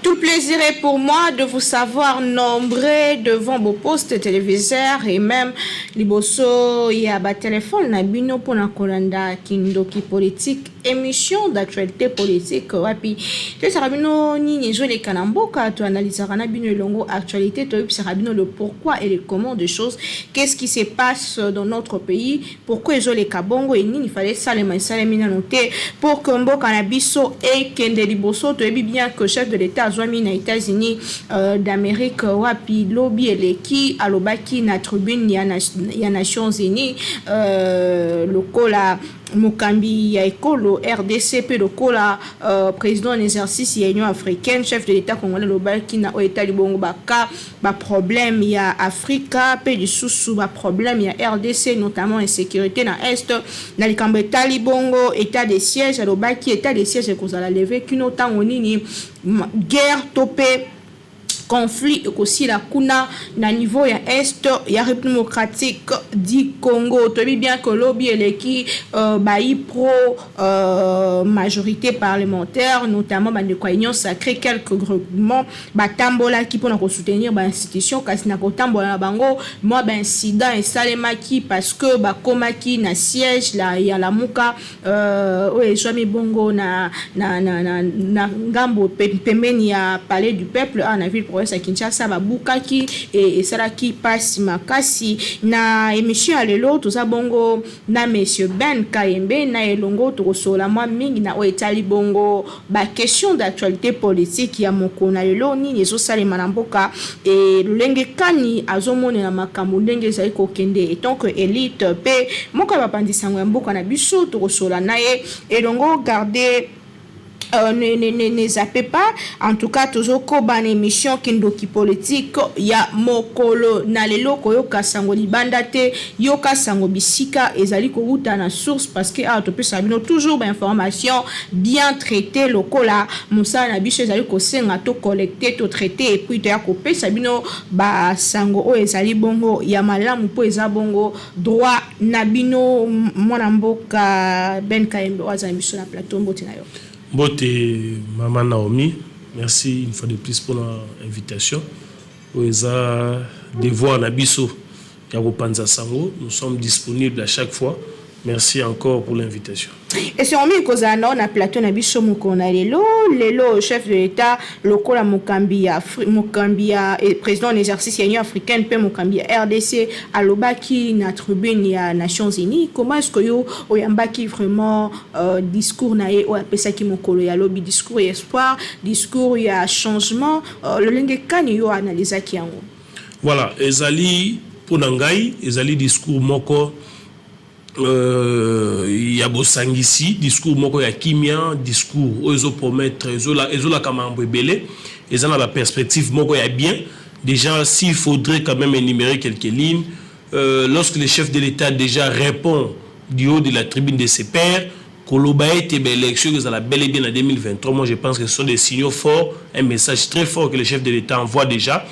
Tout plaisir est pour moi de vous savoir nombreux devant vos postes téléviseurs et même liboso ya ba téléphone na bino pona kolanda kindoki politique émission d'actualité politique wapi te sarabino nini zo les kanamboka to analysera na bino longo actualité to sarabino le pourquoi et le comment des choses, qu'est-ce qui se passe dans notre pays, pourquoi zo les kabongo et nini fallait salema salemina noter pour que mboka na biso et kende liboso to bien que chef de l'État Azwami na États-Unis d'Amérique wapi lobby eleki alobaki na tribune ya Nations Unies lokola Mukambi ya ekolo RDC pe lokola président en exercice ya Union africaine chef de l'État congolais lobaki na État libongo baka ba problème ya Afrika pe lisusu ba problème ya RDC notamment insécurité na est na likambo État libongo état de siège alobaki état de siège ekozala lever kino tango nini guerre topé conflit aussi la kuna na niveau ya est ya République démocratique du Congo to bien que lobby eleki bayi pro majorité parlementaire notamment ba de Union sacrée quelques groupements batambola qui pour na soutenir ba institution kasi na kotambola na bango moi ba incident et salemaki parce que ba komaki na siège la ya la muka Joami bongo na ngambo pembeni ya palais du peuple en ville à Kinshasa babukaki et saraki pasi makasi na émission alelo toza bongo na monsieur Ben Kayembe na elongo tokosola mwa mingi na oetali bongo ba question d'actualité politique ya mokona lelo nini ezosalema na mboka et lolenge kani azomone na makambo ndenge ezali kokende etant que élite pe moko bapandisango ya mboka na biso tokosola naye elongo garder ne zappez pas en tout cas toujours koba na émission kindoki politique ya mokolo na lelo koyoka sango libanda te yoka sango bisika ezali koruta na source parce que to peut sabino toujours ba information bien traité lokola musa na biso ezali ko senga to collecter to traiter et puis to ya ko pe sabino ba sango o ezali bongo ya malamu po eza bongo droit na bino mwana mboka Ben Kayembe waza biso na plateau mbote na yo. Bote Maman Naomi, merci une fois de plus pour l'invitation. Oeza devoir Nabiso Yagopanza Sango, nous sommes disponibles à chaque fois. Merci encore pour l'invitation. Et c'est en Kozana, on a plateau Nabiso Mukona Lelo, chef de l'État, lokola Mukambia, et président en exercice Union africaine, pe Mukambia, RDC, Alobaki, na tribune ya Nations Unies. Comment est-ce que yo oyambaki vraiment discours nae o apesaki mokolo ya lobby discours et espoir, discours ya changement, le lenge kani yo analysaki yango. Voilà, ezali pour nangai, ezali discours moko ya bosangisi discours moko ya kimia discours ozo promettre ezola kamambo ebele ezana la perspective moko ya bien déjà s'il faudrait quand même énumérer quelques lignes lorsque le chef de l'État déjà répond du haut de la tribune de ses pairs Koloba était élection que ça la bel et bien en 2023 moi je pense que ce sont des signaux forts un message très fort que le chef de l'État envoie déjà.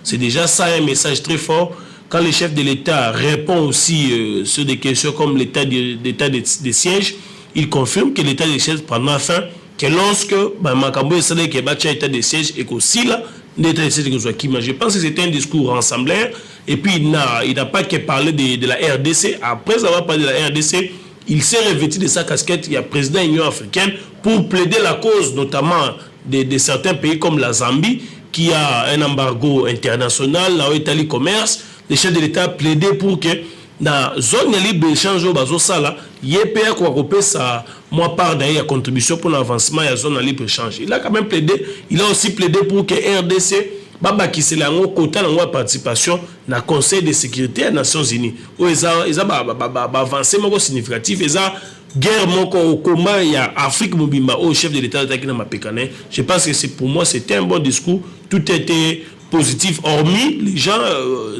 C'est déjà ça un message très fort. Quand le chef de l'État répond aussi sur des questions comme l'état de siège, il confirme que l'état de siège prendra fin que lorsque Makambo est salé que battu état de siège et qu'aussi là l'état de siège que soit qui. Je pense que c'était un discours rassembleur et puis il n'a pas que parler de la RDC. Après avoir parlé de la RDC, il s'est revêtu de sa casquette, il y a président de l'Union africaine pour plaider la cause notamment de certains pays comme la Zambie qui a un embargo international, la Italie commerce, le chef de l'État a plaidé pour que dans la zone libre d'échange au bazo sala, YPA quoi couper sa moi part d'ailleurs contribution pour l'avancement de la zone libre d'échange. Il a quand même plaidé, il a aussi plaidé pour que RDC Baba qui c'est la quota la participation dans le Conseil de sécurité des Nations Unies. Où ils ont avancé significatif, ils ont guerre au combat il y a Afrique Mobimba au chef de l'État qui n'a pas pécané. Je pense que c'est pour moi c'était un bon discours, tout était positif hormis les gens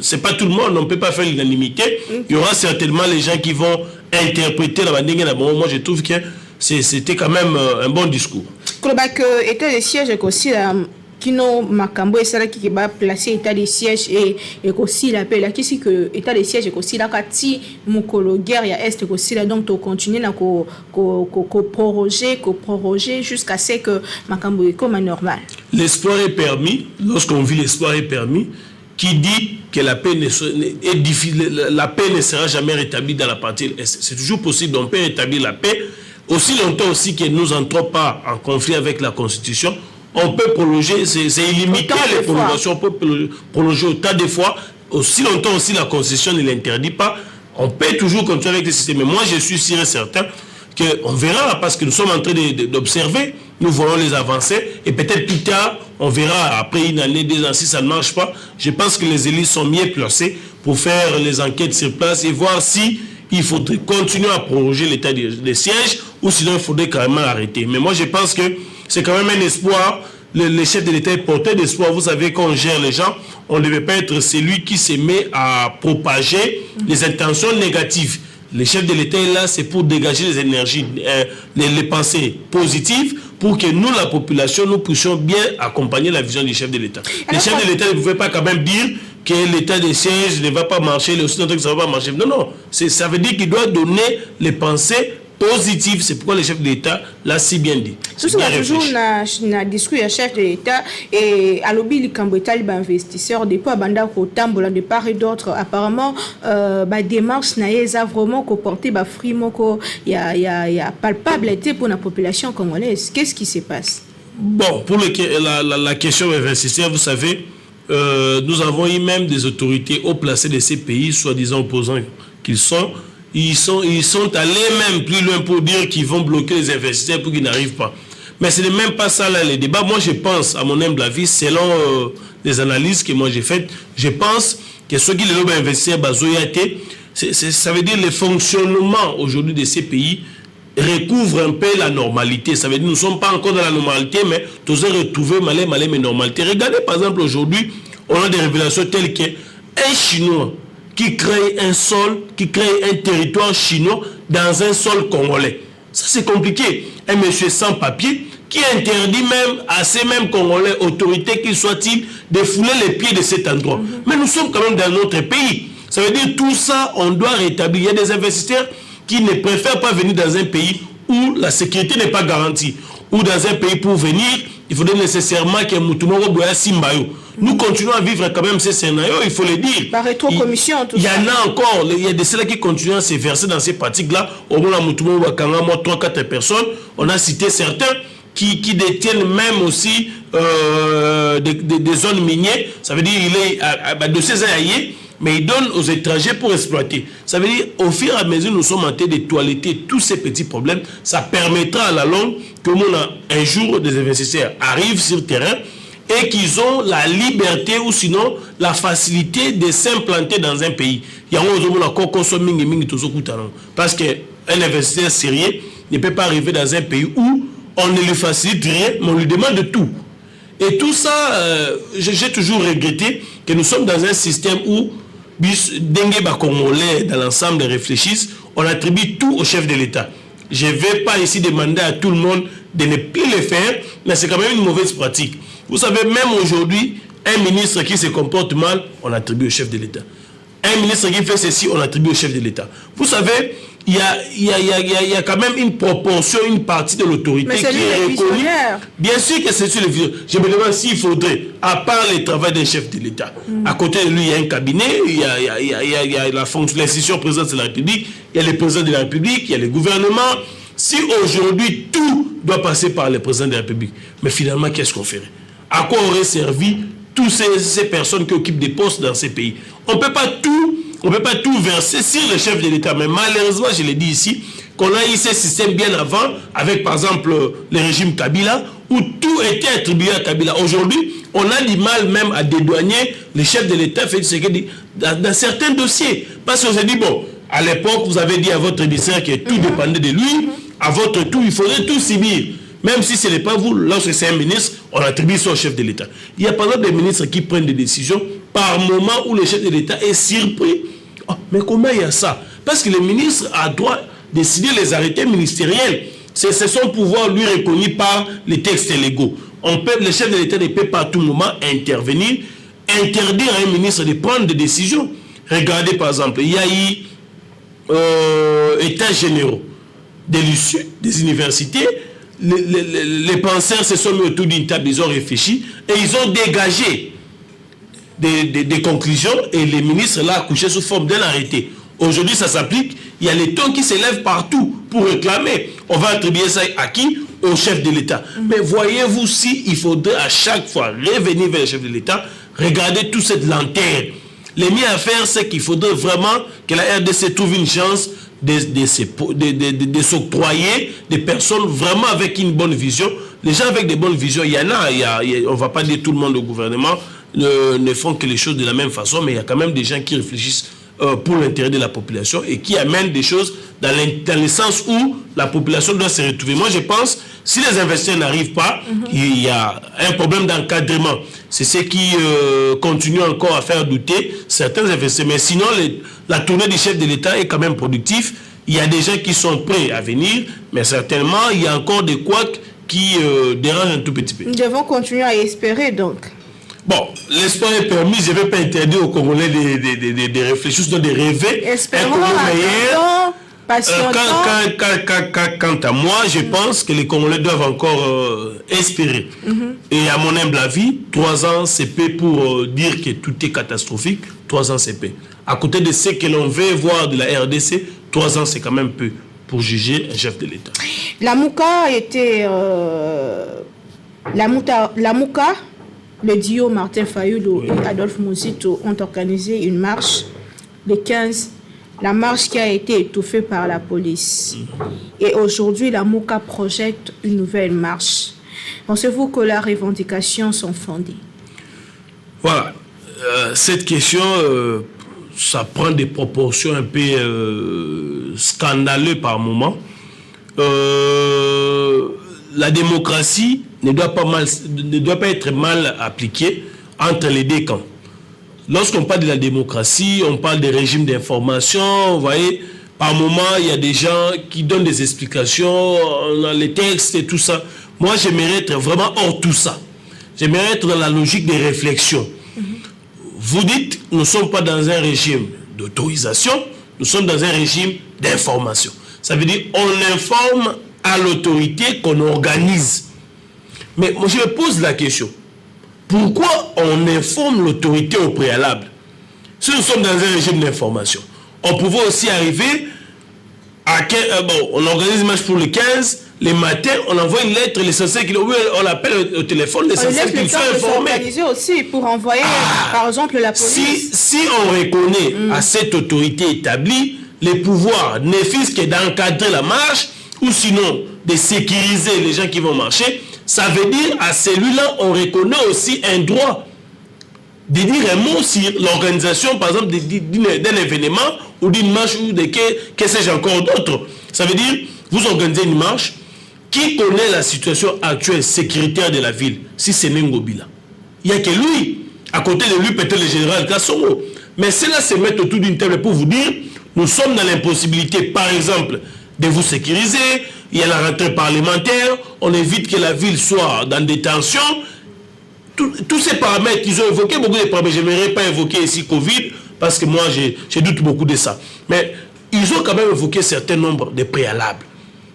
c'est pas tout le monde, on ne peut pas faire l'unanimité. Il y aura certainement les gens qui vont interpréter la manière moi je trouve que c'était quand même un bon discours. Que était le siège aussi kino makambo esala qui va placer état de siège et aussi la paix là qui que état de siège et aussi la kati mukolo guerre ya est aussi là donc to continuer na ko proroger jusqu'à ce que makambo est comme normal. L'espoir est permis lorsqu'on vit l'espoir est permis qui dit que la paix est difficile, la paix ne sera jamais rétablie dans la partie de l'Est. C'est toujours possible, on peut rétablir la paix aussi longtemps aussi que nous n'entrons pas en conflit avec la Constitution. On peut prolonger, c'est illimité les prolongations, on peut prolonger autant de fois, aussi longtemps aussi la Constitution ne l'interdit pas. On peut toujours continuer avec le système. Mais moi, je suis sûr et certain qu'on verra, parce que nous sommes en train d'observer, nous voyons les avancées, et peut-être plus tard, on verra, après une année, 2 ans, si ça ne marche pas. Je pense que les élites sont mieux placés pour faire les enquêtes sur place et voir si il faudrait continuer à prolonger l'état des sièges, ou sinon il faudrait carrément arrêter. Mais moi, je pense que c'est quand même un espoir. Le chef de l'État est porteur d'espoir. Vous savez, quand on gère les gens, on ne devait pas être celui qui se met à propager les intentions négatives. Le chef de l'État est là, c'est pour dégager les énergies, les pensées positives, pour que nous, la population, nous puissions bien accompagner la vision du chef de l'État. Le chef de l'État ne pouvait pas quand même dire que l'état des sièges ne va pas marcher, le que ça ne va pas marcher. Non, non. Ça veut dire qu'il doit donner les pensées positives. C'est pourquoi le chef de l'État l'a si bien dit. Tout ça, toujours na discours du chef de l'État et à l'objet du Cambodge, investisseurs depuis Banda Kotambola de part et d'autre, apparemment, démarche n'a vraiment comporté fruit moko ya palpable pour la population congolaise. Qu'est-ce qui se passe? Bon, pour la question des investisseurs, vous savez, nous avons eu même des autorités haut placées de ces pays, soi-disant opposants qu'ils sont. Ils sont allés même plus loin pour dire qu'ils vont bloquer les investisseurs pour qu'ils n'arrivent pas. Mais ce n'est même pas ça là les débats. Moi je pense, à mon humble avis, selon les analyses que moi j'ai faites, je pense que ceux qui les investisseurs bazoyate, ça veut dire le fonctionnement aujourd'hui de ces pays recouvre un peu la normalité. Ça veut dire que nous ne sommes pas encore dans la normalité, mais tous retrouver malais mais normalité. Regardez par exemple aujourd'hui, on a des révélations telles que un Chinois qui crée un sol, qui crée un territoire chinois dans un sol congolais. Ça c'est compliqué. Un monsieur sans papier qui interdit même à ces mêmes Congolais, autorités qu'ils soient-ils, de fouler les pieds de cet endroit. Mais nous sommes quand même dans notre pays. Ça veut dire tout ça, on doit rétablir. Il y a des investisseurs qui ne préfèrent pas venir dans un pays où la sécurité n'est pas garantie. Ou dans un pays pour venir, il faudrait nécessairement que Moutoumoro Boya Simbayo. Nous continuons à vivre quand même ces scénarios, il faut le dire. Par rétrocommission, tout ça. Il y en a encore, il y a de ceux qui continuent à se verser dans ces pratiques-là. Au moins, à Moutoumoro Wakanga, 3-4 personnes, on a cité certains qui détiennent même aussi des zones minières. Ça veut dire qu'il est de ces aïeux, mais il donne aux étrangers pour exploiter. Ça veut dire, au fur et à mesure, nous sommes en train de toiletter tous ces petits problèmes. Ça permettra à la longue que un jour, des investisseurs arrivent sur le terrain et qu'ils ont la liberté ou sinon la facilité de s'implanter dans un pays. Parce qu'un investisseur sérieux ne peut pas arriver dans un pays où on ne lui facilite rien, mais on lui demande tout. Et tout ça, j'ai toujours regretté que nous sommes dans un système où Dengue Congolais dans l'ensemble réfléchissent, on attribue tout au chef de l'État. Je ne vais pas ici demander à tout le monde de ne plus le faire, mais c'est quand même une mauvaise pratique. Vous savez, même aujourd'hui, un ministre qui se comporte mal, on attribue au chef de l'État. Un ministre qui fait ceci, on attribue au chef de l'État. Vous savez, il y a quand même une proportion, une partie de l'autorité qui est reconnue. Bien sûr que c'est sur le visionnaire. Je me demande s'il faudrait, à part le travail d'un chef de l'État, à côté de lui, il y a un cabinet, il y a l'institution présidente de la République, il y a le président de la République, il y a le gouvernement. Si aujourd'hui, tout doit passer par le président de la République, mais finalement, qu'est-ce qu'on ferait? À quoi auraient servi toutes ces personnes qui occupent des postes dans ces pays? On ne peut pas tout verser sur le chef de l'État. Mais malheureusement, je l'ai dit ici, qu'on a eu ce système bien avant, avec par exemple le régime Kabila, où tout était attribué à Kabila. Aujourd'hui, on a du mal même à dédouaner le chef de l'État dans certains dossiers. Parce qu'on s'est dit, bon, à l'époque, vous avez dit à votre émissaire que tout dépendait de lui. À votre tour, il faudrait tout subir. Même si ce n'est pas vous, lorsque c'est un ministre, on attribue ça au chef de l'État. Il y a par exemple des ministres qui prennent des décisions par moment où le chef de l'État est surpris. Oh, mais comment il y a ça? Parce que le ministre a droit de décider les arrêtés ministériels. C'est son pouvoir lui reconnu par les textes légaux. le chef de l'État ne peut pas à tout moment intervenir, interdire à un ministre de prendre des décisions. Regardez par exemple, il y a eu états généraux de l'issue des universités. Les penseurs se sont mis autour d'une table, ils ont réfléchi et ils ont dégagé des conclusions et les ministres l'ont accouché sous forme d'un arrêté. Aujourd'hui, ça s'applique. Il y a les tons qui s'élèvent partout pour réclamer. On va attribuer ça à qui? Au chef de l'État. Mais voyez-vous, si il faudrait à chaque fois revenir vers le chef de l'État, regardez toute cette lenteur. Les mieux à faire, c'est qu'il faudrait vraiment que la RDC trouve une chance de s'octroyer des personnes vraiment avec une bonne vision. Les gens avec des bonnes visions, il y en a, on ne va pas dire tout le monde au gouvernement ne font que les choses de la même façon, mais il y a quand même des gens qui réfléchissent pour l'intérêt de la population et qui amènent des choses dans le sens où la population doit se retrouver. Moi, je pense, si les investisseurs n'arrivent pas, il y a un problème d'encadrement. C'est ce qui continue encore à faire douter certains investisseurs. Mais sinon, la tournée du chef de l'État est quand même productive. Il y a des gens qui sont prêts à venir, mais certainement, il y a encore des couacs qui dérangent un tout petit peu. Nous devons continuer à espérer, donc. Bon, l'espoir est permis, je ne vais pas interdire aux Congolais de réfléchir, de rêver. Espérons, quant à moi, je pense que les Congolais doivent encore espérer. Et à mon humble avis, 3 ans, c'est peu pour dire que tout est catastrophique. 3 ans, c'est peu. À côté de ce que l'on veut voir de la RDC, 3 ans, c'est quand même peu pour juger un chef de l'État. La Mouka était... La Mouka, le duo Martin Fayulu et Adolphe Muzito ont organisé une marche le 15, la marche qui a été étouffée par la police. Et aujourd'hui, la Mouka projette une nouvelle marche. Pensez-vous que leurs revendications sont fondées? Voilà. Cette question, ça prend des proportions un peu scandaleuses par moment. La démocratie ne doit pas être mal appliquée entre les deux camps. Lorsqu'on parle de la démocratie, on parle des régimes d'information, vous voyez, par moment, il y a des gens qui donnent des explications dans les textes et tout ça. Moi, j'aimerais être vraiment hors tout ça. J'aimerais être dans la logique des réflexions. Vous dites, nous ne sommes pas dans un régime d'autorisation, nous sommes dans un régime d'information. Ça veut dire on informe à l'autorité qu'on organise. Mais moi, je me pose la question. Pourquoi on informe l'autorité au préalable? Si nous sommes dans un régime d'information, on pouvait aussi arriver à... on organise une marche pour le 15, les matins, on envoie une lettre, l'essentiel qu'il on l'appelle au téléphone, l'essentiel qu'il soit informé. Organiser aussi pour envoyer, par exemple, la police. Si on reconnaît à cette autorité établie les pouvoirs, ne fût-ce que d'encadrer la marche, ou sinon de sécuriser les gens qui vont marcher, ça veut dire à celui-là, on reconnaît aussi un droit de dire un mot sur l'organisation, par exemple, d'un événement ou d'une marche ou de que sais-je encore d'autres. Ça veut dire, vous organisez une marche, qui connaît la situation actuelle sécuritaire de la ville? Si c'est Ngobila. Il n'y a que lui. À côté de lui, peut-être le général Kassongo. Mais cela se met autour d'une table pour vous dire, nous sommes dans l'impossibilité, par exemple, de vous sécuriser. Il y a la rentrée parlementaire. On évite que la ville soit dans des tensions. Tous ces paramètres, ils ont évoqué beaucoup de paramètres. Je n'aimerais pas évoquer ici Covid, parce que moi, je doute beaucoup de ça. Mais ils ont quand même évoqué un certain nombre de préalables.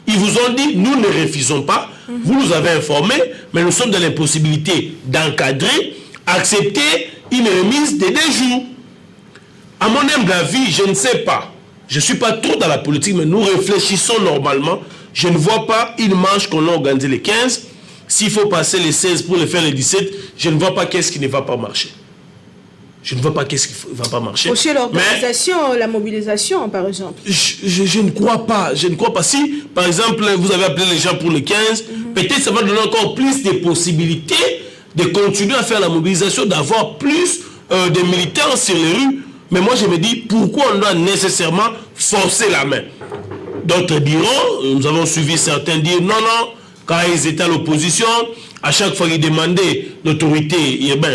Ils vous ont dit, nous ne refusons pas, vous nous avez informés, mais nous sommes dans l'impossibilité d'encadrer, accepter une remise de 2 jours. À mon humble avis, je ne sais pas, je ne suis pas trop dans la politique, mais nous réfléchissons normalement. Je ne vois pas une marche qu'on a organisée le 15. S'il faut passer les 16 pour le faire le 17, je ne vois pas qu'est-ce qui ne va pas marcher. Je ne vois pas qu'est-ce qui ne va pas marcher. Aussi l'organisation, la mobilisation, par exemple. Je ne crois pas. Je ne crois pas. Si, par exemple, vous avez appelé les gens pour le 15, peut-être ça va donner encore plus de possibilités de continuer à faire la mobilisation, d'avoir plus de militants sur les rues. Mais moi, je me dis, pourquoi on doit nécessairement forcer la main? D'autres diront, nous avons suivi certains dire, non, quand ils étaient à l'opposition, à chaque fois qu'ils demandaient, l'autorité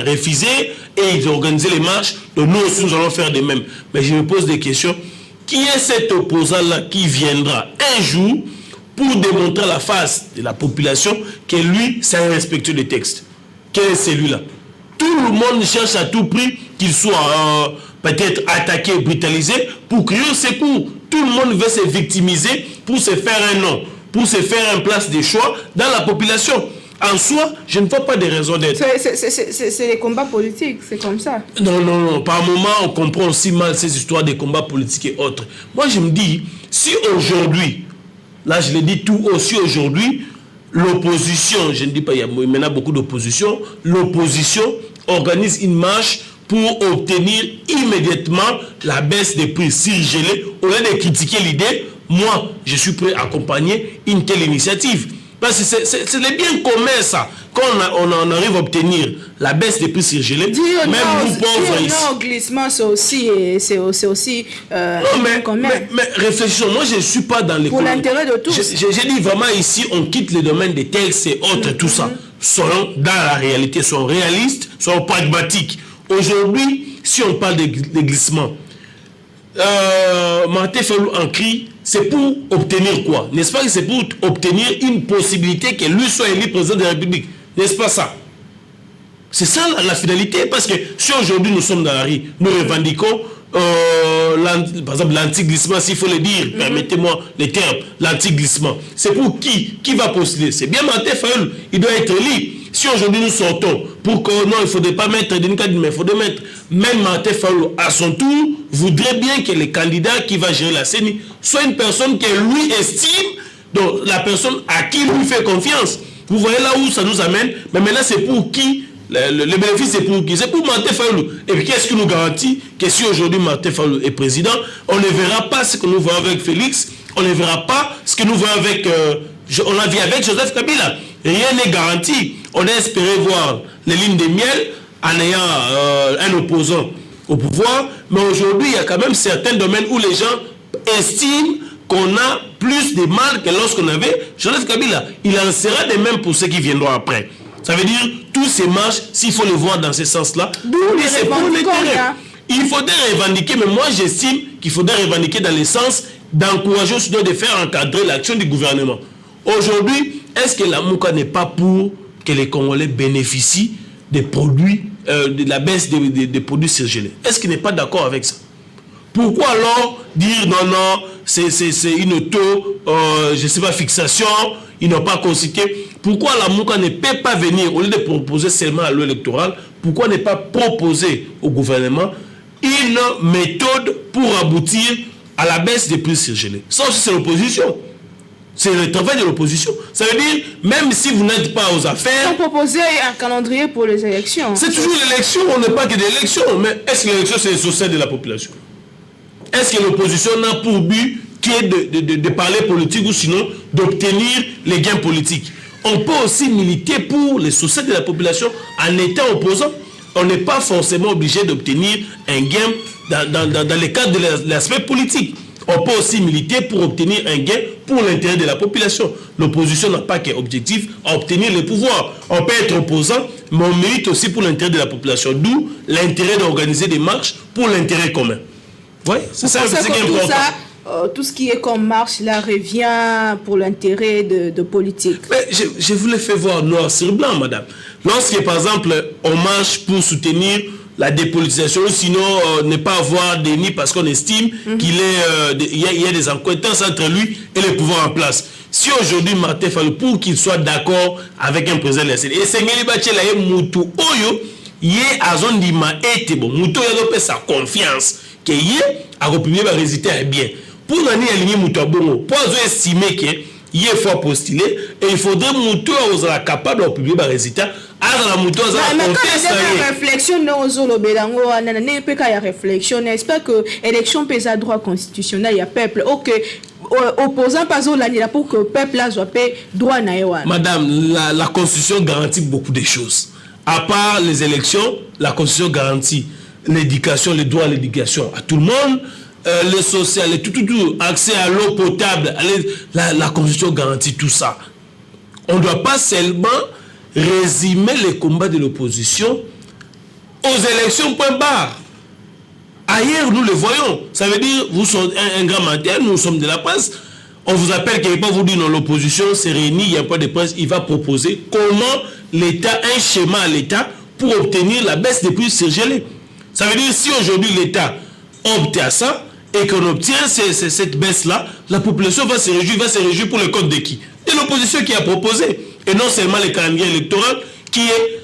refusait et ils organisaient les marches. Donc nous aussi, nous allons faire de même. Mais je me pose des questions. Qui est cet opposant-là qui viendra un jour pour démontrer à la face de la population que lui, c'est un respectueux des textes. Quel est celui-là? Tout le monde cherche à tout prix qu'il soit peut-être attaqué, brutalisé, pour crier au secours. Tout le monde veut se victimiser pour se faire un nom, pour se faire une place de choix dans la population. En soi, je ne vois pas de raison d'être. C'est les combats politiques, c'est comme ça. Non. Par moment, on comprend aussi mal ces histoires de combats politiques et autres. Moi, je me dis, si aujourd'hui, là, je l'ai dit tout aussi aujourd'hui, l'opposition, je ne dis pas, il y a maintenant beaucoup d'opposition, l'opposition organise une marche pour obtenir immédiatement la baisse des prix surgelés. Au lieu de critiquer l'idée, moi, je suis prêt à accompagner une telle initiative. Parce que c'est les biens communs, ça. Quand on arrive à obtenir la baisse des prix surgelés, même nous pauvres ici. Non, glissement, c'est aussi mais réfléchissons. Moi, je ne suis pas dans les... Pour l'intérêt de tous. J'ai dit vraiment ici, on quitte le domaine des textes et autres, tout ça. Soyons dans la réalité, soyons réalistes, soyons pragmatiques. Aujourd'hui, si on parle de glissement, Martin Fayulu en crie, c'est pour obtenir quoi? N'est-ce pas que c'est pour obtenir une possibilité que lui soit élu président de la République? N'est-ce pas ça? C'est ça la finalité, parce que si aujourd'hui nous sommes dans la rue, nous revendiquons par exemple l'anti-glissement, s'il faut le dire, permettez-moi les termes, l'anti-glissement. C'est pour qui? Qui va postuler? C'est bien Martin Fayulu, il doit être élu. Si aujourd'hui nous sortons pour que non, il ne faudrait pas mettre Denis Kadima, il faudrait mettre même Martin Fayulu à son tour, voudrait bien que le candidat qui va gérer la CENI soit une personne que lui estime, donc la personne à qui lui fait confiance. Vous voyez là où ça nous amène, mais maintenant c'est pour qui? Le bénéfice c'est pour qui? C'est pour Martin Fayulu. Et puis qu'est-ce qui nous garantit que si aujourd'hui Martin Fayulu est président, on ne verra pas ce que nous voyons avec Félix, on ne verra pas ce que nous voyons avec... on l'a vu avec Joseph Kabila. Rien n'est garanti. On a espéré voir les lignes de miel en ayant un opposant au pouvoir, mais aujourd'hui il y a quand même certains domaines où les gens estiment qu'on a plus de mal que lorsqu'on avait Joseph Kabila. Il en sera de même pour ceux qui viendront après. Ça veut dire tous ces marches, s'il faut les voir dans ce sens-là, c'est pour l'intérêt. Il faudrait revendiquer, mais moi j'estime qu'il faudrait revendiquer dans le sens d'encourager aussi de faire encadrer l'action du gouvernement. Aujourd'hui, est-ce que la MOUCA n'est pas pour que les Congolais bénéficient des produits, de la baisse des produits surgelés? Est-ce qu'il n'est pas d'accord avec ça? Pourquoi alors dire non, c'est une taux, je ne sais pas, fixation, ils n'ont pas consulté? Pourquoi la MOUCA ne peut pas venir, au lieu de proposer seulement à l'électoral, pourquoi ne pas proposer au gouvernement une méthode pour aboutir à la baisse des prix surgelés? Ça aussi c'est l'opposition. C'est le travail de l'opposition. Ça veut dire, même si vous n'êtes pas aux affaires... Ils ont proposé un calendrier pour les élections. C'est toujours l'élection, on n'est pas que d'élection. Mais est-ce que l'élection, c'est le social de la population? Est-ce que l'opposition n'a pour but qui est de parler politique ou sinon d'obtenir les gains politiques? On peut aussi militer pour les sociétés de la population en étant opposant. On n'est pas forcément obligé d'obtenir un gain dans le cadre de l'aspect politique. On peut aussi militer pour obtenir un gain pour l'intérêt de la population. L'opposition n'a pas qu'un objectif à obtenir le pouvoir. On peut être opposant, mais on milite aussi pour l'intérêt de la population. D'où l'intérêt d'organiser des marches pour l'intérêt commun. Oui, c'est ça qui est important. Tout ce qui est comme marche, là, revient pour l'intérêt de politique. Mais je vous l'ai fait voir noir sur blanc, madame. Lorsque, par exemple, on marche pour soutenir la dépolitisation, sinon ne pas avoir Denis parce qu'on estime qu'il y a des incohérences entre lui et le pouvoir en place. Si aujourd'hui Martin Fayulu, pour qu'il soit d'accord avec un président de la CENI, et Sengeli Bachela est Moutou Oyo, il est à zone d'ima et bon, Moutou a sa confiance que il est à republier va résister bien. Pour gagner aligner Moutou Bongo, pour estimer que il est fort postulé et il faudrait Moutou à capable de republier va résister. Réflexion j'espère que l'élection pèse à droit constitutionnel, il y a peuple ok opposant pas pour que le peuple a droit. Madame, la constitution garantit beaucoup de choses. À part les élections, la constitution garantit l'éducation, les droits à l'éducation à tout le monde, le social, tout, accès à l'eau potable, la constitution garantit tout ça. On ne doit pas seulement résumer les combats de l'opposition aux élections, point barre. Ailleurs, nous le voyons. Ça veut dire, vous sommes un grand menteur, nous sommes de la presse. On vous appelle quelque part, vous dit non, l'opposition s'est réunie, il y a un point de presse, il va proposer comment l'État, un schéma à l'État pour obtenir la baisse des prix surgelés. Ça veut dire si aujourd'hui l'État opte à ça et qu'on obtient cette baisse-là, la population va se réjouir pour le compte de qui? De l'opposition qui a proposé. Et non seulement le calendrier électoral qui est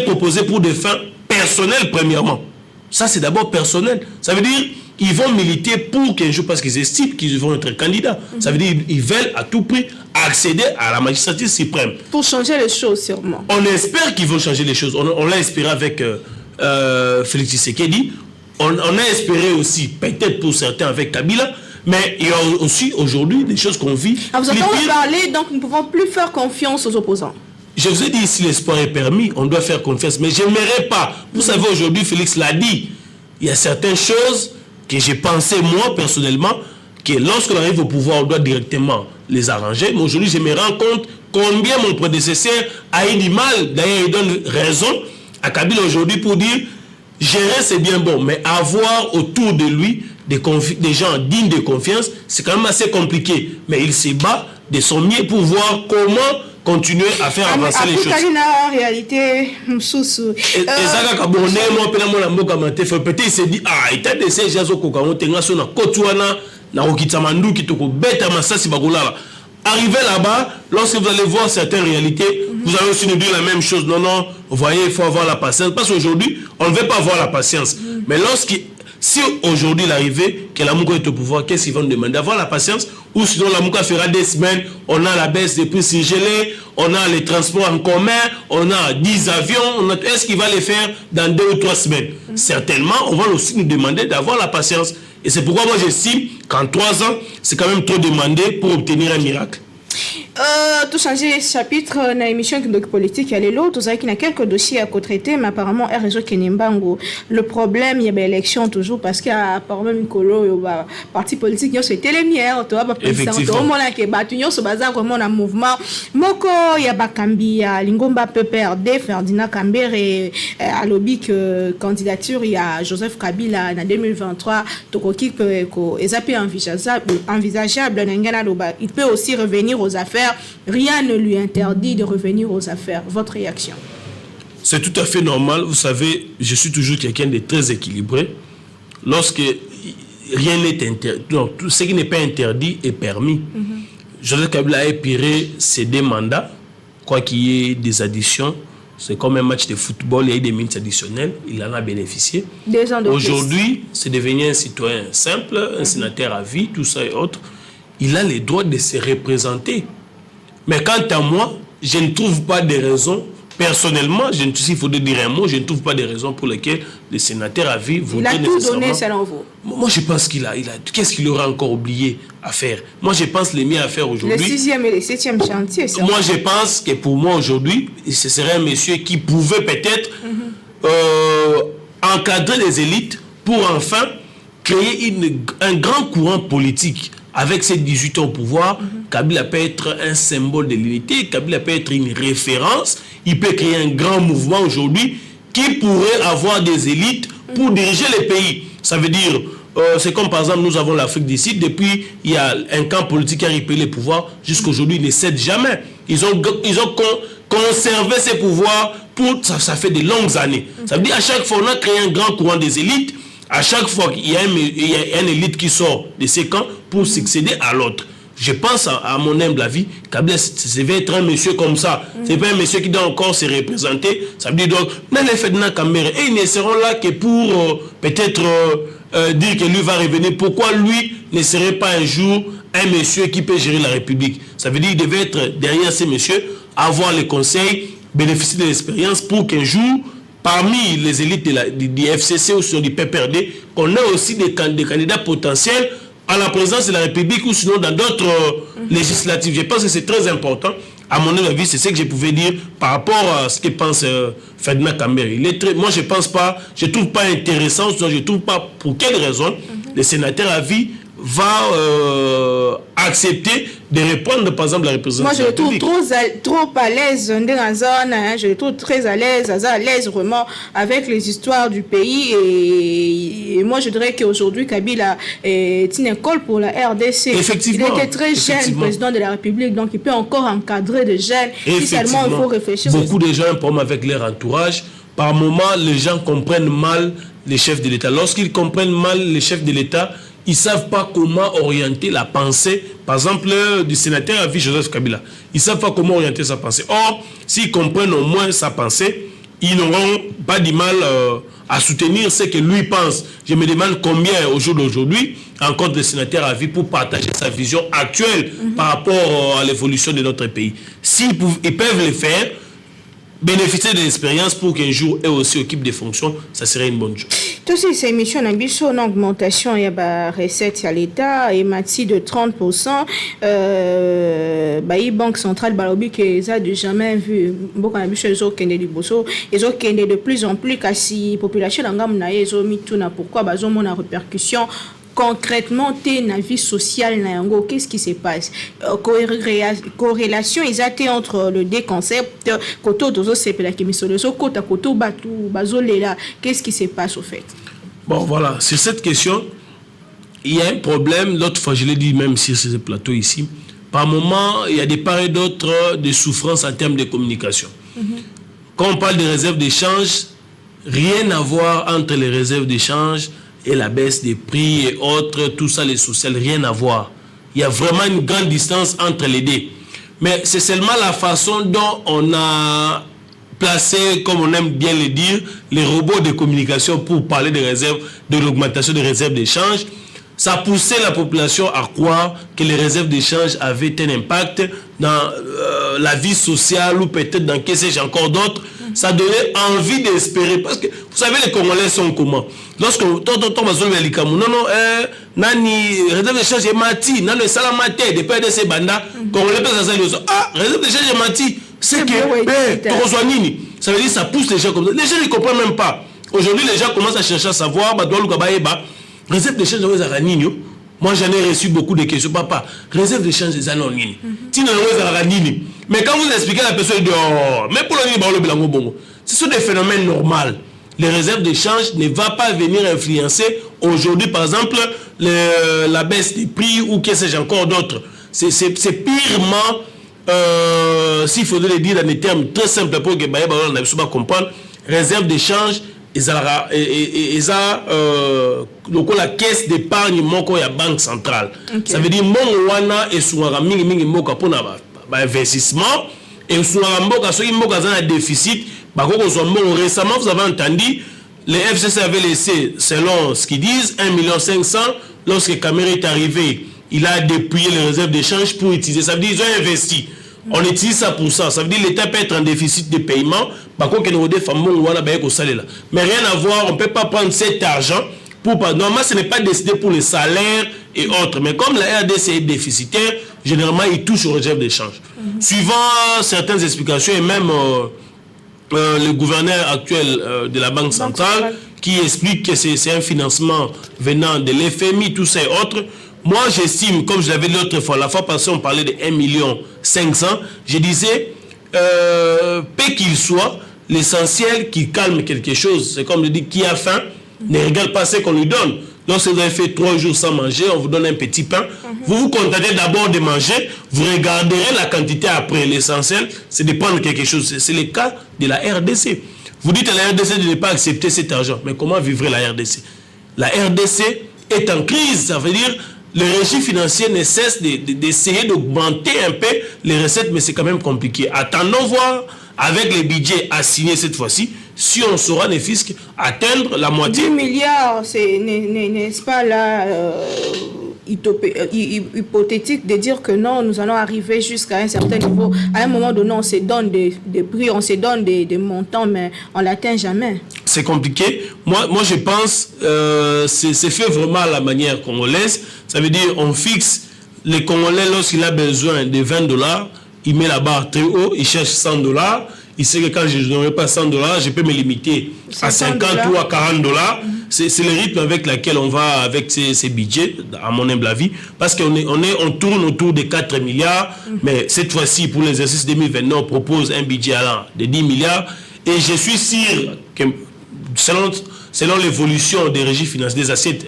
proposé pour des fins personnelles premièrement. Ça c'est d'abord personnel. Ça veut dire ils vont militer pour qu'un jour, parce qu'ils estiment qu'ils vont être candidats. Ça veut dire qu'ils veulent à tout prix accéder à la magistrature suprême. Pour changer les choses, sûrement. On espère qu'ils vont changer les choses. On l'a espéré avec Félix Tshisekedi. On a espéré aussi, peut-être pour certains avec Kabila, mais il y a aussi aujourd'hui des choses qu'on vit. Vous entendez parler, donc nous ne pouvons plus faire confiance aux opposants. Je vous ai dit, si l'espoir est permis, on doit faire confiance. Mais je n'aimerais pas. Vous savez, aujourd'hui, Félix l'a dit. Il y a certaines choses que j'ai pensé, moi, personnellement, que lorsqu'on arrive au pouvoir, on doit directement les arranger. Mais aujourd'hui, je me rends compte combien mon prédécesseur a eu du mal. D'ailleurs, il donne raison à Kabila aujourd'hui pour dire, gérer, c'est bien bon. Mais avoir autour de lui des gens dignes de confiance, c'est quand même assez compliqué. Mais il se bat de son mieux pour voir comment continuer à faire avancer les choses. En réalité, peut-être il s'est dit, ah, il t'a décidé, j'ai arrivé là-bas, lorsque vous allez voir certaines réalités, vous allez aussi nous dire la même chose. Non, non, vous voyez, il faut avoir la patience. Parce qu'aujourd'hui, on ne veut pas avoir la patience. Mais si aujourd'hui l'arrivée, que la Mouka est au pouvoir, qu'est-ce qu'ils vont nous demander? Avoir la patience? Ou sinon la Mouka fera des semaines, on a la baisse des prix surgelés, on a les transports en commun, on a 10 avions, est-ce qu'il va les faire dans 2 ou 3 semaines? Certainement, on va aussi nous demander d'avoir la patience. Et c'est pourquoi moi j'estime qu'en 3 ans, c'est quand même trop demandé pour obtenir un miracle. Tout changer chapitre dans l'émission politique, il y a l'autre, vous savez qu'il y a quelques dossiers à traiter, mais apparemment, un réseau qui n'est pas le problème, il y a des élections toujours, parce qu'il y a apparemment une colo, il y a parti politique, il y a ce télémière, tu vois, effectivement. Il y a vraiment un mouvement. Moko, il y a Bakambi, il y a Lingomba PPRD, Ferdinand Kambere, à lobby que candidature, il y a Joseph Kabila en 2023, Tokoki, envisageable, il peut aussi revenir aux affaires. Rien ne lui interdit de revenir aux affaires. Votre réaction? C'est tout à fait normal. Vous savez, je suis toujours quelqu'un de très équilibré. Lorsque rien n'est interdit, donc tout ce qui n'est pas interdit est permis. Joseph Kabila a épiré ses 2 mandats. Quoi qu'il y ait des additions, c'est comme un match de football, il y a eu des minutes additionnelles, il en a bénéficié. Aujourd'hui, c'est devenu un citoyen simple, un sénateur à vie, tout ça et autres. Il a le droit de se représenter. Mais quant à moi, je ne trouve pas de raison, personnellement, s'il faut dire un mot, je ne trouve pas de raison pour lesquelles les sénateurs à vie voudraient nécessairement... Il a tout donné selon vous? Moi, je pense qu'il a qu'est-ce qu'il aura encore oublié à faire? Moi, je pense les mieux à faire aujourd'hui... Le 6e et le 7e chantier, c'est moi, je pense que pour moi, aujourd'hui, ce serait un monsieur qui pouvait peut-être encadrer les élites pour enfin créer un grand courant politique. Avec ces 18 ans au pouvoir, Kabila peut être un symbole de l'unité, Kabila peut être une référence, il peut créer un grand mouvement aujourd'hui qui pourrait avoir des élites pour diriger les pays. Ça veut dire, c'est comme par exemple, nous avons l'Afrique du Sud, depuis il y a un camp politique qui a récupéré les pouvoirs, jusqu'à aujourd'hui, ils ne cèdent jamais. Ils ont conservé ces pouvoirs ça fait de longues années. Ça veut dire, à chaque fois, on a créé un grand courant des élites. À chaque fois qu'il y a une élite qui sort de ces camps pour succéder à l'autre. Je pense, à mon humble avis, Kabila, ça va être un monsieur comme ça. C'est pas un monsieur qui doit encore se représenter. Ça veut dire donc, même les Ferdinand Kambere, et ils ne seront là que pour peut-être dire que lui va revenir. Pourquoi lui ne serait pas un jour un monsieur qui peut gérer la République? Ça veut dire qu'il devait être derrière ces messieurs, avoir les conseils, bénéficier de l'expérience pour qu'un jour, parmi les élites du FCC ou sur du PPRD, qu'on ait aussi des candidats potentiels à la présidence de la République ou sinon dans d'autres législatives. Je pense que c'est très important. À mon avis, c'est ce que je pouvais dire par rapport à ce que pense Ferdinand Kambere. Moi, je pense pas, je trouve pas intéressant, je trouve pas pour quelle raison les sénateurs à vie va accepter de répondre, par exemple, la représentation. Moi, je le trouve trop à l'aise, je le trouve très à l'aise vraiment avec les histoires du pays. Et moi, je dirais qu'aujourd'hui, Kabila est une école pour la RDC. Effectivement. Il était très jeune, président de la République, donc il peut encore encadrer des jeunes. Si seulement il faut réfléchir. Beaucoup de gens ont un problème avec leur entourage. Par moment, les gens comprennent mal les chefs de l'État. Lorsqu'ils comprennent mal les chefs de l'État, ils ne savent pas comment orienter la pensée, par exemple, du sénateur à vie Joseph Kabila. Ils ne savent pas comment orienter sa pensée. Or, s'ils comprennent au moins sa pensée, ils n'auront pas du mal à soutenir ce que lui pense. Je me demande combien, au jour d'aujourd'hui, encore des sénateurs à vie pour partager sa vision actuelle par rapport à l'évolution de notre pays. S'ils peuvent le faire, bénéficier de l'expérience pour qu'un jour eux aussi occupent des fonctions, ça serait une bonne chose. Tout ces émissions d'ambition, une augmentation, il y a des recettes à l'État, et mati de 30%. La Banque centrale, ils n'ont jamais vu. Beaucoup d'ambition, ils ont de plus en plus, car si la population ils ont mis tout, pourquoi ils ont une répercussion. Concrètement, la vie sociale, qu'est-ce qui se passe? Corrélation, ils étaient entre les deux concepts. Qu'est-ce qui se passe au fait? Bon, voilà. Sur cette question, il y a un problème. L'autre fois, je l'ai dit même sur ce plateau ici. Par moment, il y a des part et d'autres de souffrances en termes de communication. Quand on parle de réserves d'échange, rien à voir entre les réserves d'échange et la baisse des prix et autres, tout ça, les sociales, rien à voir. Il y a vraiment une grande distance entre les deux. Mais c'est seulement la façon dont on a placé, comme on aime bien le dire, les robots de communication pour parler des réserves, de l'augmentation des réserves d'échange. Ça poussait la population à croire que les réserves d'échange avaient un impact dans la vie sociale ou peut-être dans qu'est-ce que j'ai encore d'autres. Ça donnait envie d'espérer. Parce que, vous savez, les Congolais sont comment? Lorsque nani réserve d'échange est mati, nan le salamate, de père de ces bandas, Congolais peuvent s'asseoir, ah, réserve d'échange est mati, c'est que, ça veut dire ça pousse les gens comme ça. Les gens ne comprennent même pas. Aujourd'hui, les gens commencent à chercher à savoir, réserve d'échange, moi j'en ai reçu beaucoup de questions. Papa, réserve d'échange des anonymes. Mais quand vous expliquez à la personne, il dit, oh, mais pour le ce sont des phénomènes normaux. Les réserves d'échange ne vont pas venir influencer aujourd'hui, par exemple, la baisse des prix ou qu'est-ce que j'ai encore d'autres. C'est purement, s'il faudrait le dire dans des termes très simples pour que on puisse comprendre, réserve d'échange, la caisse d'épargne moko ya banque centrale. Okay. Ça veut dire mon wana et souverain mingi moka pour investissement et souverain mboka so mboka za déficit récemment vous avez entendu les FCC avaient laissé selon ce qu'ils disent 1,5 million lorsque Camara est arrivé il a déployé les réserves d'échange pour utiliser ça veut dire ils ont investi. On utilise ça pour ça. Ça veut dire que l'État peut être en déficit de paiement. Mais rien à voir. On ne peut pas prendre cet argent. Normalement, ce n'est pas décidé pour les salaires et autres. Mais comme la RDC est déficitaire, généralement, il touche aux réserves d'échange. Suivant certaines explications, et même le gouverneur actuel de la Banque centrale, qui explique que c'est un financement venant de l'FMI, tout ça et autres. Moi, j'estime, comme je l'avais dit l'autre fois, la fois passée, on parlait de 1,5 million. Je disais, peu qu'il soit, l'essentiel qui calme quelque chose, c'est comme je dis, qui a faim, ne regarde pas ce qu'on lui donne. Lorsque vous avez fait 3 jours sans manger, on vous donne un petit pain. Vous vous contentez d'abord de manger, vous regarderez la quantité après. L'essentiel, c'est de prendre quelque chose. C'est le cas de la RDC. Vous dites à la RDC de ne pas accepter cet argent. Mais comment vivrait la RDC? La RDC est en crise, ça veut dire le régime financier ne cesse d'essayer d'augmenter un peu les recettes, mais c'est quand même compliqué. Attendons voir, avec les budgets assignés cette fois-ci, si on saura, les fiscs, atteindre la moitié. 10 milliards, n'est-ce pas là hypothétique de dire que non, nous allons arriver jusqu'à un certain niveau. À un moment donné, on se donne des prix, on se donne des montants, mais on ne l'atteint jamais. C'est compliqué. Moi je pense c'est fait vraiment à la manière congolaise. Ça veut dire on fixe les Congolais lorsqu'il a besoin de $20, il met la barre très haut, il cherche $100, il sait que quand je n'aurai pas $100, je peux me limiter à 50 ou à $40. C'est le rythme avec lequel on va avec ces budgets, à mon humble avis, parce on tourne autour de 4 milliards, mais cette fois-ci, pour l'exercice 2029, on propose un budget allant de 10 milliards, et je suis sûr que selon l'évolution des régies financières, des assiettes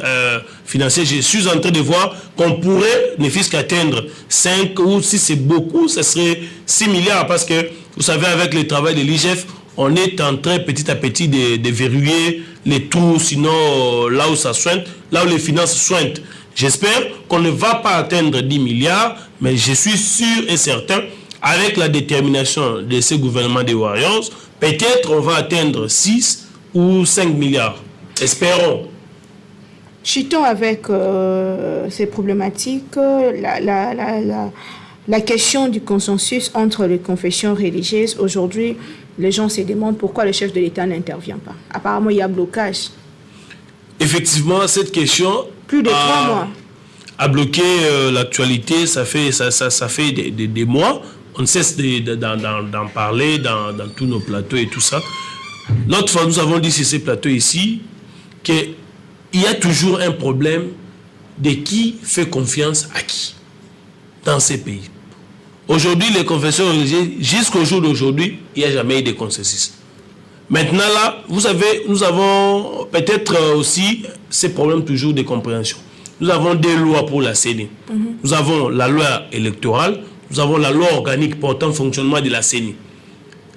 financières, je suis en train de voir qu'on pourrait, ne fût-ce qu'atteindre 5, ou si c'est beaucoup, ce serait 6 milliards, parce que, vous savez, avec le travail de l'IGF, on est en train petit à petit de verrouiller les trous, sinon là où ça soigne, là où les finances soignent. J'espère qu'on ne va pas atteindre 10 milliards, mais je suis sûr et certain, avec la détermination de ce gouvernement des Warriors, peut-être on va atteindre 6 ou 5 milliards. Espérons. Chutons avec ces problématiques, la question du consensus entre les confessions religieuses. Aujourd'hui, les gens se demandent pourquoi le chef de l'État n'intervient pas. Apparemment, il y a blocage. Effectivement, cette question plus de 3 mois a bloqué l'actualité. Ça fait des mois. On ne cesse d'en parler dans tous nos plateaux et tout ça. L'autre fois, nous avons dit sur ces plateaux ici qu'il y a toujours un problème de qui fait confiance à qui dans ces pays. Aujourd'hui, les confessions religieuses, jusqu'au jour d'aujourd'hui, il n'y a jamais eu de consensus. Maintenant, là, vous savez, nous avons peut-être aussi ces problèmes toujours de compréhension. Nous avons des lois pour la CENI. Nous avons la loi électorale, nous avons la loi organique portant fonctionnement de la CENI.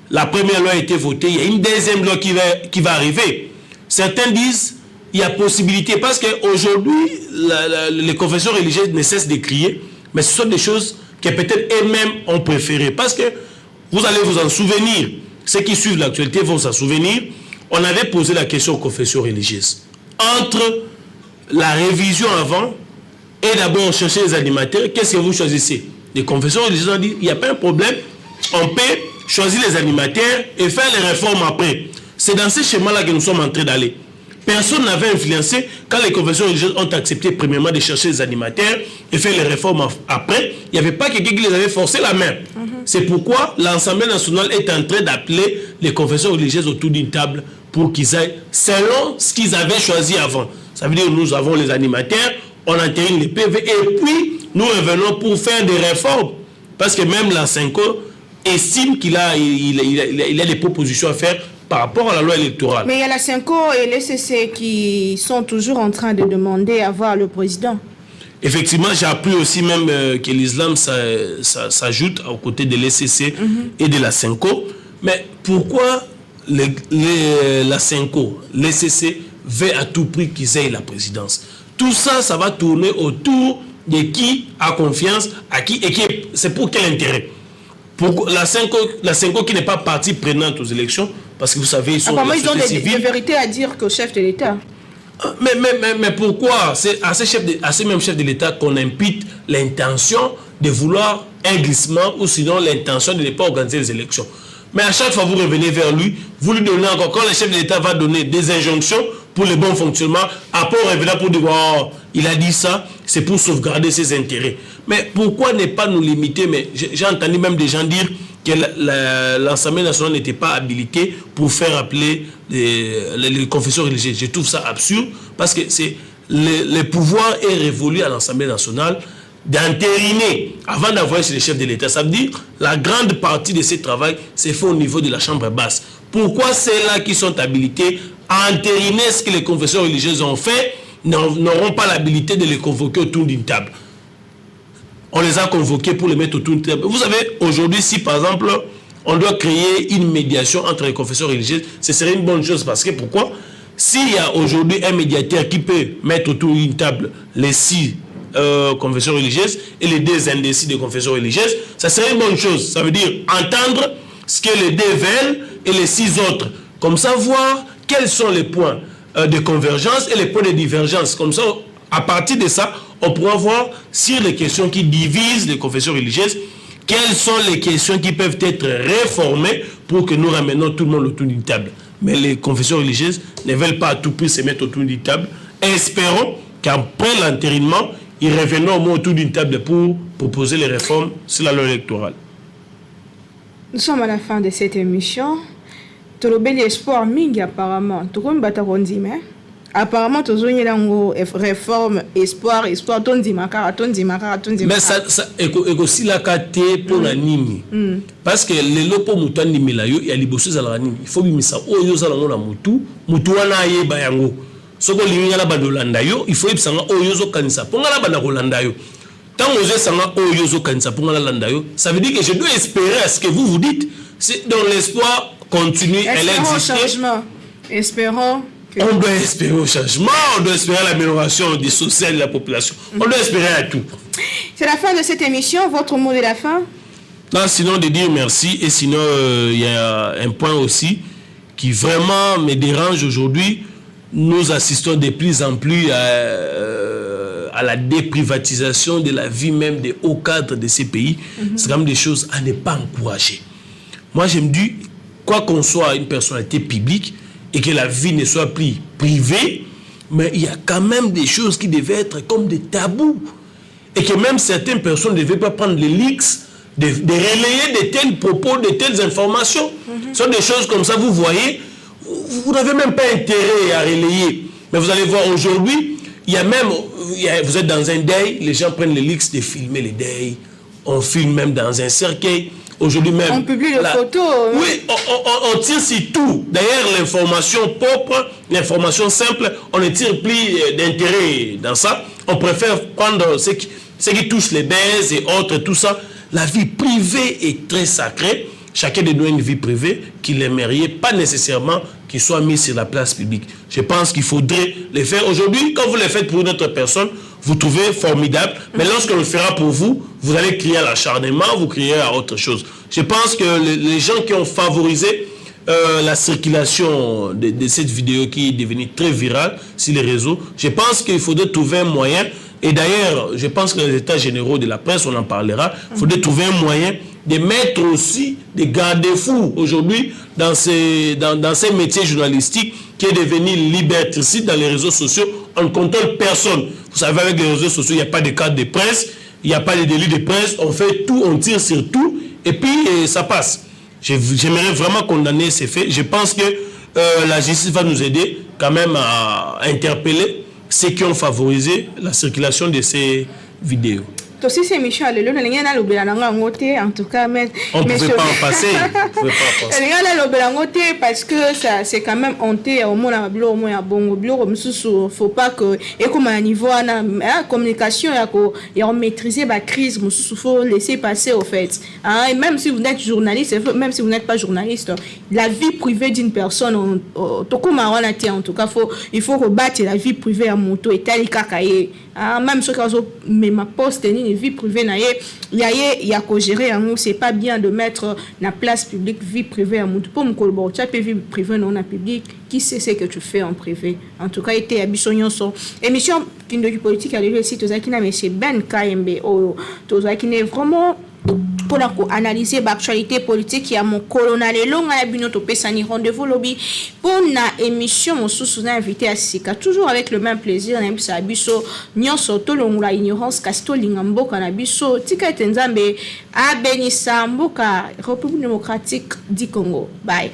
La première loi a été votée, il y a une deuxième loi qui va arriver. Certains disent il y a possibilité, parce qu'aujourd'hui, les confessions religieuses ne cessent de crier, mais ce sont des choses que peut-être eux-mêmes ont préféré. Parce que vous allez vous en souvenir, ceux qui suivent l'actualité vont s'en souvenir, on avait posé la question aux confessions religieuses. Entre la révision avant et d'abord on cherchait les animateurs, qu'est-ce que vous choisissez? Les confessions religieuses ont dit, il n'y a pas un problème, on peut choisir les animateurs et faire les réformes après. C'est dans ce schéma-là que nous sommes en train d'aller. Personne n'avait influencé quand les confessions religieuses ont accepté premièrement de chercher les animateurs et faire les réformes après. Il n'y avait pas quelqu'un qui les avait forcé la main. C'est pourquoi l'Assemblée nationale est en train d'appeler les confessions religieuses autour d'une table pour qu'ils aillent selon ce qu'ils avaient choisi avant. Ça veut dire que nous avons les animateurs, on entérine les PV et puis nous revenons pour faire des réformes. Parce que même la CENCO estime qu'il a des propositions à faire par rapport à la loi électorale. Mais il y a la CENCO et l'ECC qui sont toujours en train de demander à voir le président. Effectivement, j'ai appris aussi même que l'islam s'ajoute aux côtés de l'ECC et de la CENCO. Mais pourquoi la CENCO, l'ECC veut à tout prix qu'ils aient la présidence? Tout ça, ça va tourner autour de qui a confiance à qui et c'est pour quel intérêt? Pour la CENCO qui n'est pas partie prenante aux élections, parce que vous savez, ils sont ils ont des vérités à dire qu'au chef de l'État. Mais pourquoi c'est à ces mêmes chefs de l'État qu'on impute l'intention de vouloir un glissement ou sinon l'intention de ne pas organiser les élections? Mais à chaque fois vous revenez vers lui, vous lui donnez encore, quand le chef de l'État va donner des injonctions pour le bon fonctionnement, après on revient pour dire oh, il a dit ça, c'est pour sauvegarder ses intérêts. Mais pourquoi ne pas nous limiter? Mais j'ai entendu même des gens dire que l'Assemblée nationale n'était pas habilitée pour faire appeler les confessions religieuses. Je trouve ça absurde parce que le pouvoir est révolu à l'Assemblée nationale d'entériner avant d'envoyer chez les chefs de l'État. Ça veut dire la grande partie de ce travail s'est fait au niveau de la chambre basse. Pourquoi ceux-là qui sont habilités à entériner ce que les confessions religieuses ont fait n'auront pas l'habilité de les convoquer autour d'une table? On les a convoqués pour les mettre autour d'une table. Vous savez, aujourd'hui, si par exemple, on doit créer une médiation entre les confessions religieuses, ce serait une bonne chose. Parce que pourquoi? S'il y a aujourd'hui un médiateur qui peut mettre autour d'une table les 6 confessions religieuses et les 2 indécis de confessions religieuses, ça serait une bonne chose. Ça veut dire entendre ce que les 2 veulent et les 6 autres. Comme ça, voir quels sont les points de convergence et les points de divergence. Comme ça, à partir de ça, on pourra voir sur les questions qui divisent les confessions religieuses, quelles sont les questions qui peuvent être réformées pour que nous ramenions tout le monde autour d'une table. Mais les confessions religieuses ne veulent pas à tout prix se mettre autour d'une table. Espérons qu'après l'entérinement, ils reviendront au moins autour d'une table pour proposer les réformes sur la loi électorale. Nous sommes à la fin de cette émission. Tu as bel espoir mingi apparemment. Tu comme bata mais apparemment tu as une réforme espoir tondi makara. Mais ça aussi la kate pour la nini. Parce que les lopo mutani milayo ya liboso za la nini. Il faut bimisa oyo za la ngona mutu wana yeba yango. Soko liminga la badolanda yo, il faut ibsanga oyo zo kanisa. Ponga la bana kolanda yo. Tant que je sanga oyo zo kanisa ponga la landa yo, ça veut dire que je dois espérer à ce que vous dites. C'est dans l'espoir continue, elle existe. Espérons que... On doit espérer au changement, on doit espérer l'amélioration du social de la population. On doit espérer à tout. C'est la fin de cette émission. Votre mot de la fin? Non, sinon de dire merci. Et sinon, il y a un point aussi qui vraiment me dérange aujourd'hui. Nous assistons de plus en plus à la déprivatisation de la vie même des hauts cadres de ces pays. C'est quand même des choses à ne pas encourager. Moi, je me dis, quoi qu'on soit une personnalité publique et que la vie ne soit plus privée, mais il y a quand même des choses qui devaient être comme des tabous. Et que même certaines personnes ne devaient pas prendre les leaks, de relayer de tels propos, de telles informations. Ce sont des choses comme ça, vous voyez, vous n'avez même pas intérêt à relayer. Mais vous allez voir aujourd'hui, il y a même, vous êtes dans un deuil, les gens prennent les leaks de filmer les deuils, on filme même dans un cercueil. Aujourd'hui même, on publie les photos. Oui, on tire sur tout. D'ailleurs, l'information propre, l'information simple, on ne tire plus d'intérêt dans ça. On préfère prendre ce qui touche les baises et autres, tout ça. La vie privée est très sacrée. Chacun de nous a une vie privée qu'il aimerait pas nécessairement qu'il soit mis sur la place publique. Je pense qu'il faudrait les faire. Aujourd'hui, quand vous les faites pour une autre personne, vous trouvez formidable. Mais lorsqu'on le fera pour vous, vous allez crier à l'acharnement, vous criez à autre chose. Je pense que les gens qui ont favorisé la circulation de cette vidéo qui est devenue très virale sur les réseaux, je pense qu'il faudrait trouver un moyen. Et d'ailleurs, je pense que les états généraux de la presse, on en parlera, il faudrait trouver un moyen de mettre aussi des garde-fous aujourd'hui dans ces métiers journalistiques qui est devenu liberticide dans les réseaux sociaux. On ne contrôle personne. Vous savez, avec les réseaux sociaux, il n'y a pas de cadre de presse, il n'y a pas de délit de presse, on fait tout, on tire sur tout, et puis ça passe. J'aimerais vraiment condamner ces faits. Je pense que la justice va nous aider quand même à interpeller ceux qui ont favorisé la circulation de ces vidéos. Aussi, c'est Michel, en tout cas, mais on ne pouvait pas en passer. Parce que c'est quand même honté au moins à faut pas que et comme à niveau la communication et on maîtriser la crise, il faut laisser passer au fait. Et même si vous êtes journaliste, même si vous n'êtes pas journaliste, la vie privée d'une personne, en tout cas, il faut rebattre la vie privée à moto et tel kakaye. Même ceux qui ont ma poste une vie privée il y a qu'à gérer c'est pas bien de mettre la place publique vie privée à mon pour me collaborer tu peux vie privée non en public qui sait ce que tu fais en privé en tout cas était habitué son émission qui politique à le site aux mais c'est Ben KMB aux qui n'est vraiment pour analyser l'actualité politique, il y a mon colonel et long à la binoto pesani rendez-vous lobby pour na émission mon sous invité à Sika toujours avec le même plaisir na bisa biso nyonso to longula ignorance kasto lingambo kana biso tika tenzambe a Benissa Mboka République démocratique du Congo. Bye.